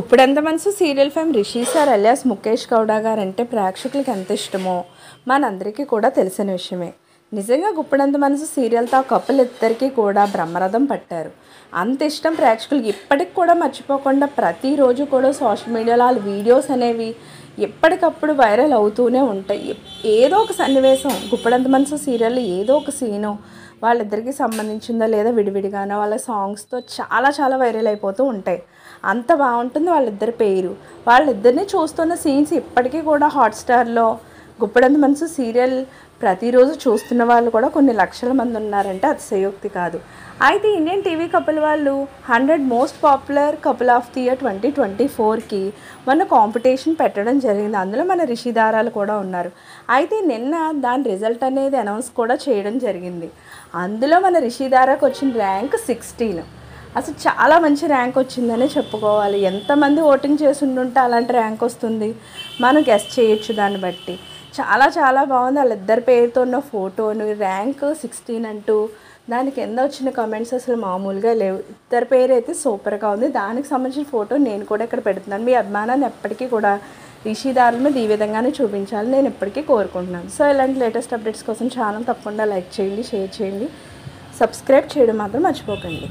Guppedantha Manasu serial fame Rishi sir alias Mukesh Gowda గారు అంటే ప్రేక్షకులకు ఎంత ఇష్టమో మనందరికీ కూడా తెలిసిన విషయమే. నిజంగా గుప్పెడంత మనసు సీరియల్తో ఆ కపుల్ ఇద్దరికీ కూడా బ్రహ్మరథం పట్టారు. అంత ఇష్టం ప్రేక్షకులకి ఇప్పటికి కూడా మర్చిపోకుండా ప్రతిరోజు కూడా సోషల్ మీడియాలో వాళ్ళ వీడియోస్ అనేవి ఎప్పటికప్పుడు వైరల్ అవుతూనే ఉంటాయి. ఏదో ఒక సన్నివేశం గుప్పెడంత మనసు సీరియల్లో ఏదో ఒక సీను వాళ్ళిద్దరికీ సంబంధించిందా లేదా విడివిడిగానో వాళ్ళ సాంగ్స్తో చాలా చాలా వైరల్ అయిపోతూ ఉంటాయి. అంత బాగుంటుంది వాళ్ళిద్దరి పేరు. వాళ్ళిద్దరిని చూస్తున్న సీన్స్ ఇప్పటికీ కూడా హాట్స్టార్లో గుప్పెడంత మనసు సీరియల్ ప్రతిరోజు చూస్తున్న వాళ్ళు కూడా కొన్ని లక్షల మంది ఉన్నారంటే అతిశయోక్తి కాదు. అయితే ఇండియన్ టీవీ కపుల్ వాళ్ళు 100 most popular couple of the year 2024కి మన కాంపిటీషన్ పెట్టడం జరిగింది. అందులో మన రిషి దారాలు కూడా ఉన్నారు. అయితే నిన్న దాని రిజల్ట్ అనేది అనౌన్స్ కూడా చేయడం జరిగింది. అందులో మన రిషి దారాకు వచ్చిన ర్యాంక్ 16. అసలు చాలా మంచి ర్యాంక్ వచ్చిందనే చెప్పుకోవాలి. ఎంతమంది ఓటింగ్ చేసి ఉండుంటే అలాంటి ర్యాంక్ వస్తుంది మనం గెస్ చేయొచ్చు. దాన్ని బట్టి చాలా చాలా బాగుంది. వాళ్ళిద్దరి పేరుతో ఉన్న ఫోటోను ర్యాంక్ 16 అంటూ దాని కింద వచ్చిన కామెంట్స్ అసలు మామూలుగా లేవు. ఇద్దరి పేరు అయితే సూపర్గా ఉంది. దానికి సంబంధించిన ఫోటో నేను కూడా ఇక్కడ పెడుతున్నాను. మీ అభిమానాన్ని ఎప్పటికీ కూడా రిషి దారుల మీద ఈ విధంగానే చూపించాలని నేను ఎప్పటికీ కోరుకుంటున్నాను. సో ఇలాంటి లేటెస్ట్ అప్డేట్స్ కోసం ఛానల్ తప్పకుండా లైక్ చేయండి, షేర్ చేయండి, సబ్స్క్రైబ్ చేయడం మాత్రం మర్చిపోకండి.